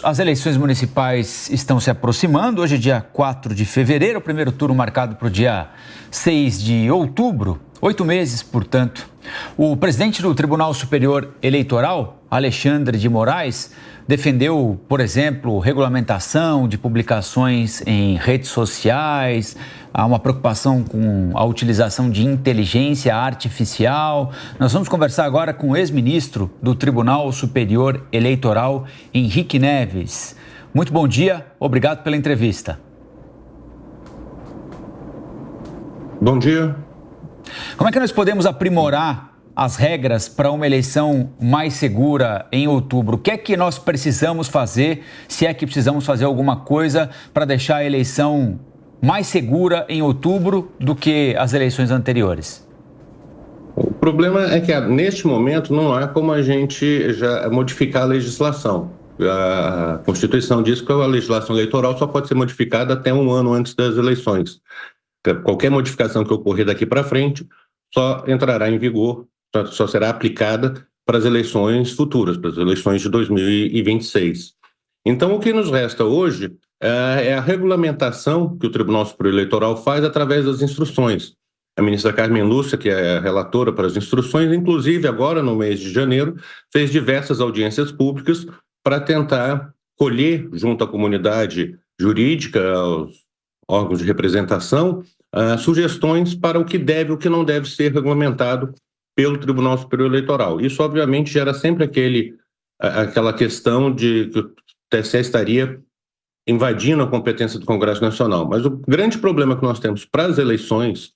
As eleições municipais estão se aproximando. Hoje é dia 4 de fevereiro, o primeiro turno marcado para o dia 6 de outubro. 8 meses, portanto. O presidente do Tribunal Superior Eleitoral, Alexandre de Moraes, defendeu, por exemplo, regulamentação de publicações em redes sociais, há uma preocupação com a utilização de inteligência artificial. Nós vamos conversar agora com o ex-ministro do Tribunal Superior Eleitoral, Henrique Neves. Muito bom dia, obrigado pela entrevista. Bom dia. Como é que nós podemos aprimorar as regras para uma eleição mais segura em outubro? O que é que nós precisamos fazer, se é que precisamos fazer alguma coisa para deixar a eleição mais segura em outubro do que as eleições anteriores? O problema é que neste momento não há como a gente já modificar a legislação. A Constituição diz que a legislação eleitoral só pode ser modificada até um ano antes das eleições. Qualquer modificação que ocorrer daqui para frente só entrará em vigor, só será aplicada para as eleições futuras, para as eleições de 2026. Então, o que nos resta hoje é a regulamentação que o Tribunal Superior Eleitoral faz através das instruções. A ministra Carmen Lúcia, que é a relatora para as instruções, inclusive agora no mês de janeiro, fez diversas audiências públicas para tentar colher, junto à comunidade jurídica, aos órgãos de representação, sugestões para o que deve e o que não deve ser regulamentado pelo Tribunal Superior Eleitoral. Isso, obviamente, gera sempre aquela questão de que o TSE estaria invadindo a competência do Congresso Nacional. Mas o grande problema que nós temos para as eleições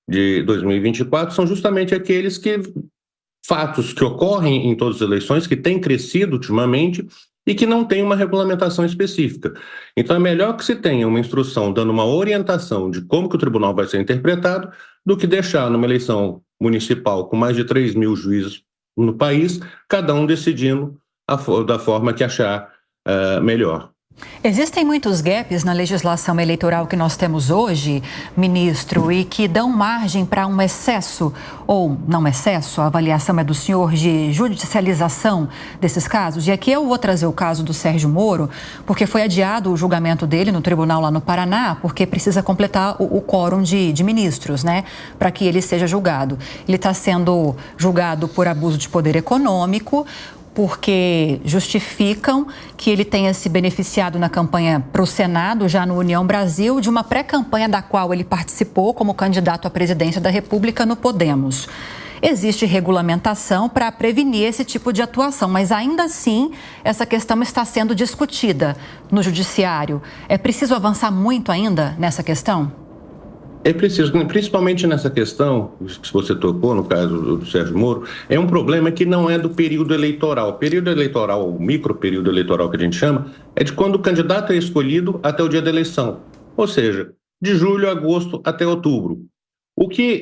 de 2024 são justamente aqueles fatos que ocorrem em todas as eleições, que têm crescido ultimamente e que não tem uma regulamentação específica. Então é melhor que se tenha uma instrução dando uma orientação de como que o tribunal vai ser interpretado do que deixar numa eleição municipal com mais de 3 mil juízes no país, cada um decidindo da forma que achar melhor. Existem muitos gaps na legislação eleitoral que nós temos hoje, ministro, e que dão margem para um excesso, ou não excesso, a avaliação é do senhor, de judicialização desses casos. E aqui eu vou trazer o caso do Sérgio Moro, porque foi adiado o julgamento dele no tribunal lá no Paraná, porque precisa completar o quórum de ministros, né, para que ele seja julgado. Ele está sendo julgado por abuso de poder econômico, porque justificam que ele tenha se beneficiado na campanha para o Senado, já no União Brasil, de uma pré-campanha da qual ele participou como candidato à presidência da República no Podemos. Existe regulamentação para prevenir esse tipo de atuação, mas ainda assim essa questão está sendo discutida no Judiciário. É preciso avançar muito ainda nessa questão? É preciso, principalmente nessa questão que você tocou, no caso do Sérgio Moro, é um problema que não é do período eleitoral. O período eleitoral, o microperíodo eleitoral que a gente chama, é de quando o candidato é escolhido até o dia da eleição. Ou seja, de julho a agosto até outubro. O que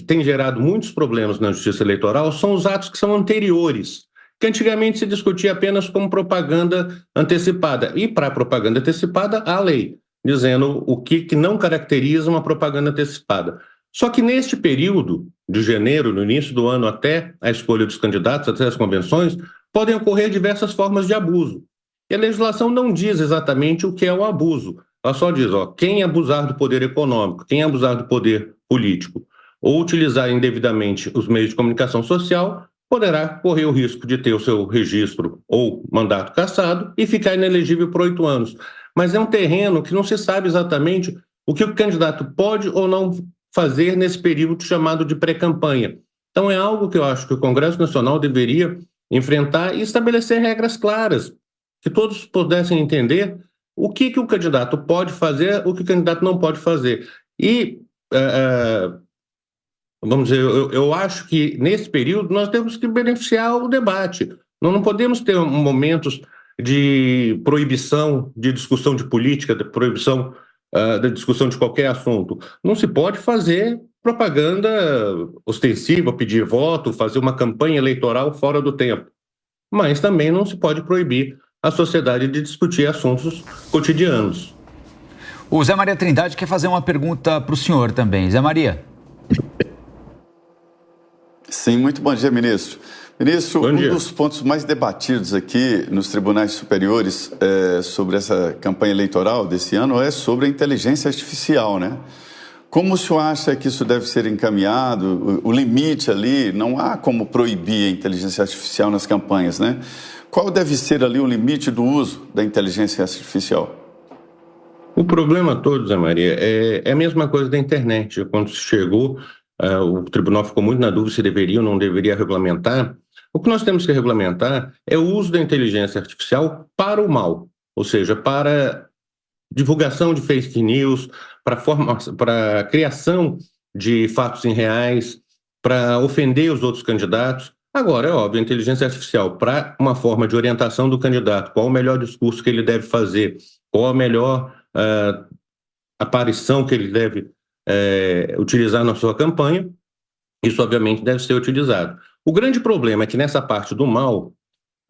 tem gerado muitos problemas na justiça eleitoral são os atos que são anteriores, que antigamente se discutia apenas como propaganda antecipada. E para a propaganda antecipada, há a lei, dizendo o que não caracteriza uma propaganda antecipada. Só que neste período, de janeiro, no início do ano, até a escolha dos candidatos, até as convenções, podem ocorrer diversas formas de abuso. E a legislação não diz exatamente o que é o abuso. Ela só diz, quem abusar do poder econômico, quem abusar do poder político ou utilizar indevidamente os meios de comunicação social, poderá correr o risco de ter o seu registro ou mandato cassado e ficar inelegível por 8 anos. Mas é um terreno que não se sabe exatamente o que o candidato pode ou não fazer nesse período chamado de pré-campanha. Então é algo que eu acho que o Congresso Nacional deveria enfrentar e estabelecer regras claras, que todos pudessem entender o que o candidato pode fazer, o que o candidato não pode fazer. E, vamos dizer, eu acho que nesse período nós temos que beneficiar o debate. Nós não podemos ter momentos de proibição de discussão de política, de proibição da discussão de qualquer assunto. Não se pode fazer propaganda ostensiva, pedir voto, fazer uma campanha eleitoral fora do tempo. Mas também não se pode proibir a sociedade de discutir assuntos cotidianos. O Zé Maria Trindade quer fazer uma pergunta para o senhor também. Zé Maria. Sim, muito bom dia, ministro. Ministro, dos pontos mais debatidos aqui nos tribunais superiores sobre essa campanha eleitoral desse ano é sobre a inteligência artificial, né? Como o senhor acha que isso deve ser encaminhado? O limite ali, não há como proibir a inteligência artificial nas campanhas, né? Qual deve ser ali o limite do uso da inteligência artificial? O problema todo, Zé Maria, é a mesma coisa da internet. Quando chegou, o tribunal ficou muito na dúvida se deveria ou não deveria regulamentar. O que nós temos que regulamentar é o uso da inteligência artificial para o mal, ou seja, para divulgação de fake news, para a criação de fatos irreais, para ofender os outros candidatos. Agora, é óbvio, a inteligência artificial para uma forma de orientação do candidato, qual o melhor discurso que ele deve fazer, qual a melhor aparição que ele deve utilizar na sua campanha, isso obviamente deve ser utilizado. O grande problema é que nessa parte do mal,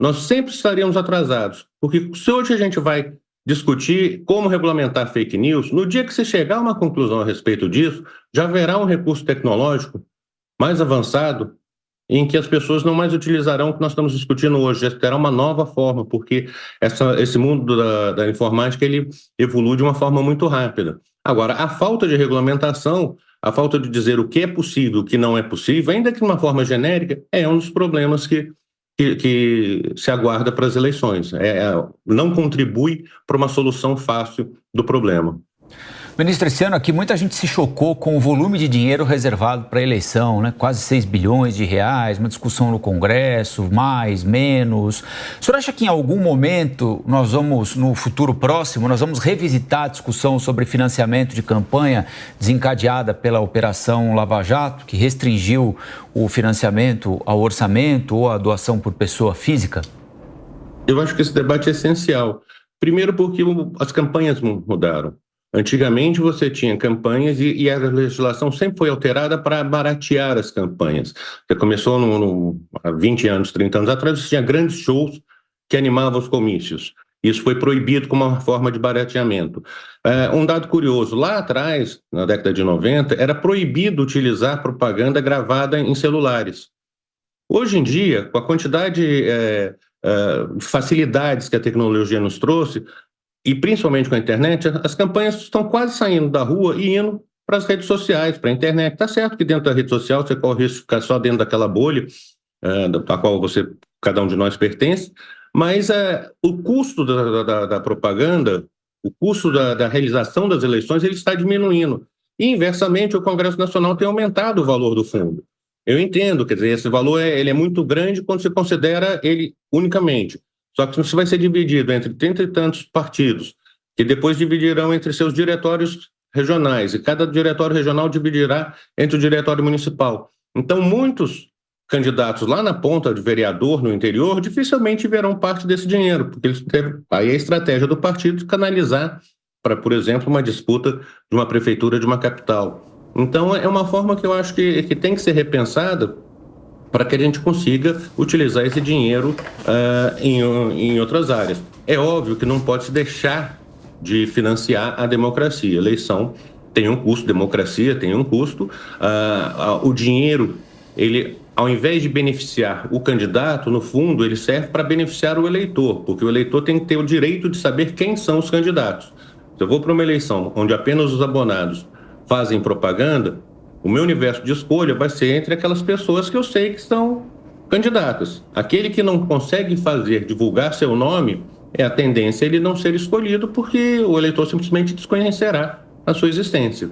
nós sempre estaremos atrasados, porque se hoje a gente vai discutir como regulamentar fake news, no dia que você chegar a uma conclusão a respeito disso, já haverá um recurso tecnológico mais avançado em que as pessoas não mais utilizarão o que nós estamos discutindo hoje, já terá uma nova forma, porque esse mundo da informática ele evolui de uma forma muito rápida. Agora, a falta de regulamentação, a falta de dizer o que é possível, o que não é possível, ainda que de uma forma genérica, é um dos problemas que se aguarda para as eleições. Não contribui para uma solução fácil do problema. Ministro, esse ano aqui muita gente se chocou com o volume de dinheiro reservado para a eleição, né? Quase 6 bilhões de reais, uma discussão no Congresso, mais, menos. O senhor acha que em algum momento nós vamos, no futuro próximo, nós vamos revisitar a discussão sobre financiamento de campanha desencadeada pela Operação Lava Jato, que restringiu o financiamento ao orçamento ou à doação por pessoa física? Eu acho que esse debate é essencial. Primeiro porque as campanhas mudaram. Antigamente você tinha campanhas e a legislação sempre foi alterada para baratear as campanhas. Você começou há 20 anos, 30 anos atrás, você tinha grandes shows que animavam os comícios. Isso foi proibido como uma forma de barateamento. Um dado curioso, lá atrás, na década de 90, era proibido utilizar propaganda gravada em celulares. Hoje em dia, com a quantidade de facilidades que a tecnologia nos trouxe, e principalmente com a internet, as campanhas estão quase saindo da rua e indo para as redes sociais, para a internet. Está certo que dentro da rede social você corre o risco de ficar só dentro daquela bolha da qual cada um de nós pertence, mas o custo da propaganda, o custo da realização das eleições, ele está diminuindo. E, inversamente, o Congresso Nacional tem aumentado o valor do fundo. Eu entendo, quer dizer, esse valor ele é muito grande quando se considera ele unicamente. Só que isso vai ser dividido entre 30 e tantos partidos, que depois dividirão entre seus diretórios regionais, e cada diretório regional dividirá entre o diretório municipal. Então, muitos candidatos lá na ponta de vereador, no interior, dificilmente verão parte desse dinheiro, porque aí a estratégia do partido de canalizar para, por exemplo, uma disputa de uma prefeitura de uma capital. Então, é uma forma que eu acho que tem que ser repensada para que a gente consiga utilizar esse dinheiro em outras áreas. É óbvio que não pode se deixar de financiar a democracia. A eleição tem um custo, democracia tem um custo. O dinheiro, ele, ao invés de beneficiar o candidato, no fundo, ele serve para beneficiar o eleitor, porque o eleitor tem que ter o direito de saber quem são os candidatos. Se eu vou para uma eleição onde apenas os abonados fazem propaganda, o meu universo de escolha vai ser entre aquelas pessoas que eu sei que são candidatas. Aquele que não consegue divulgar seu nome, a tendência é ele não ser escolhido porque o eleitor simplesmente desconhecerá a sua existência.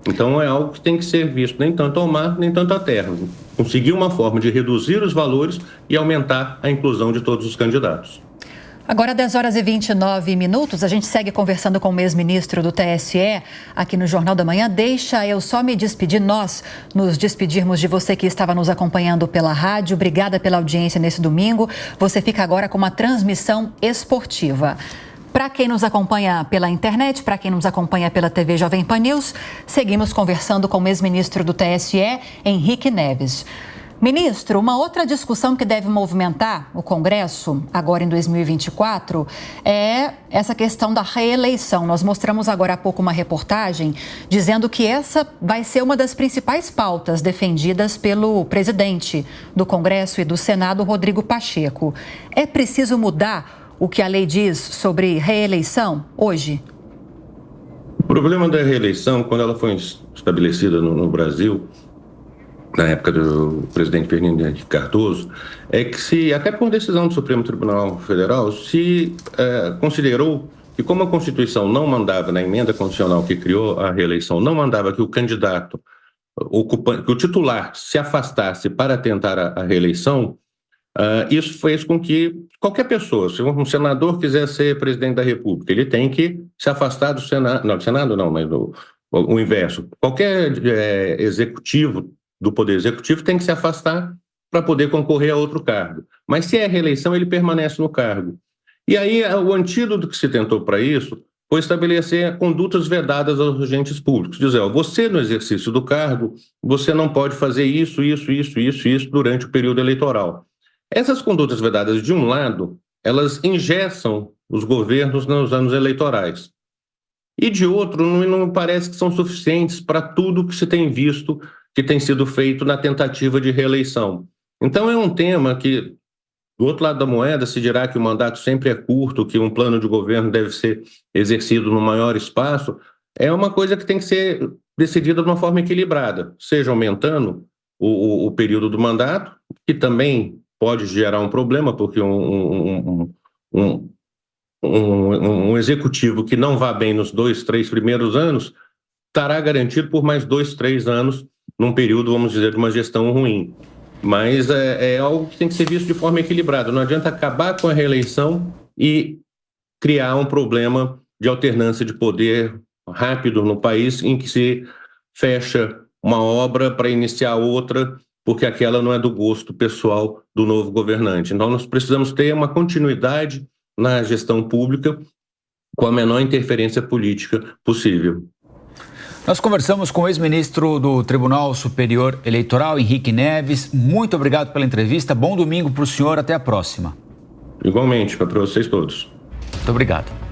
Então é algo que tem que ser visto nem tanto ao mar, nem tanto à terra. Conseguir uma forma de reduzir os valores e aumentar a inclusão de todos os candidatos. Agora, 10 horas e 29 minutos, a gente segue conversando com o ex-ministro do TSE aqui no Jornal da Manhã. Deixa eu só me despedir, nós nos despedirmos de você que estava nos acompanhando pela rádio. Obrigada pela audiência nesse domingo. Você fica agora com uma transmissão esportiva. Para quem nos acompanha pela internet, para quem nos acompanha pela TV Jovem Pan News, seguimos conversando com o ex-ministro do TSE, Henrique Neves. Ministro, uma outra discussão que deve movimentar o Congresso agora em 2024 é essa questão da reeleição. Nós mostramos agora há pouco uma reportagem dizendo que essa vai ser uma das principais pautas defendidas pelo presidente do Congresso e do Senado, Rodrigo Pacheco. É preciso mudar o que a lei diz sobre reeleição hoje? O problema da reeleição, quando ela foi estabelecida no Brasil, na época do presidente Fernando Henrique Cardoso, é que até por decisão do Supremo Tribunal Federal, se considerou que como a Constituição não mandava, na emenda constitucional que criou a reeleição, não mandava que o candidato, que o titular se afastasse para tentar a reeleição, isso fez com que qualquer pessoa, se um senador quiser ser presidente da República, ele tem que se afastar do Senado, não, do Senado não, mas o inverso. Qualquer executivo do Poder Executivo tem que se afastar para poder concorrer a outro cargo. Mas se é reeleição, ele permanece no cargo. E aí o antídoto que se tentou para isso foi estabelecer condutas vedadas aos agentes públicos. Dizer, você no exercício do cargo, você não pode fazer isso durante o período eleitoral. Essas condutas vedadas, de um lado, elas engessam os governos nos anos eleitorais. E de outro, não parece que são suficientes para tudo que se tem visto que tem sido feito na tentativa de reeleição. Então é um tema que, do outro lado da moeda, se dirá que o mandato sempre é curto, que um plano de governo deve ser exercido no maior espaço, é uma coisa que tem que ser decidida de uma forma equilibrada, seja aumentando o período do mandato, que também pode gerar um problema, porque um executivo que não vá bem nos 2, 3 primeiros anos estará garantido por mais 2, 3 anos num período, vamos dizer, de uma gestão ruim. Mas é algo que tem que ser visto de forma equilibrada. Não adianta acabar com a reeleição e criar um problema de alternância de poder rápido no país, em que se fecha uma obra para iniciar outra, porque aquela não é do gosto pessoal do novo governante. Então, nós precisamos ter uma continuidade na gestão pública com a menor interferência política possível. Nós conversamos com o ex-ministro do Tribunal Superior Eleitoral, Henrique Neves. Muito obrigado pela entrevista. Bom domingo para o senhor. Até a próxima. Igualmente, para vocês todos. Muito obrigado.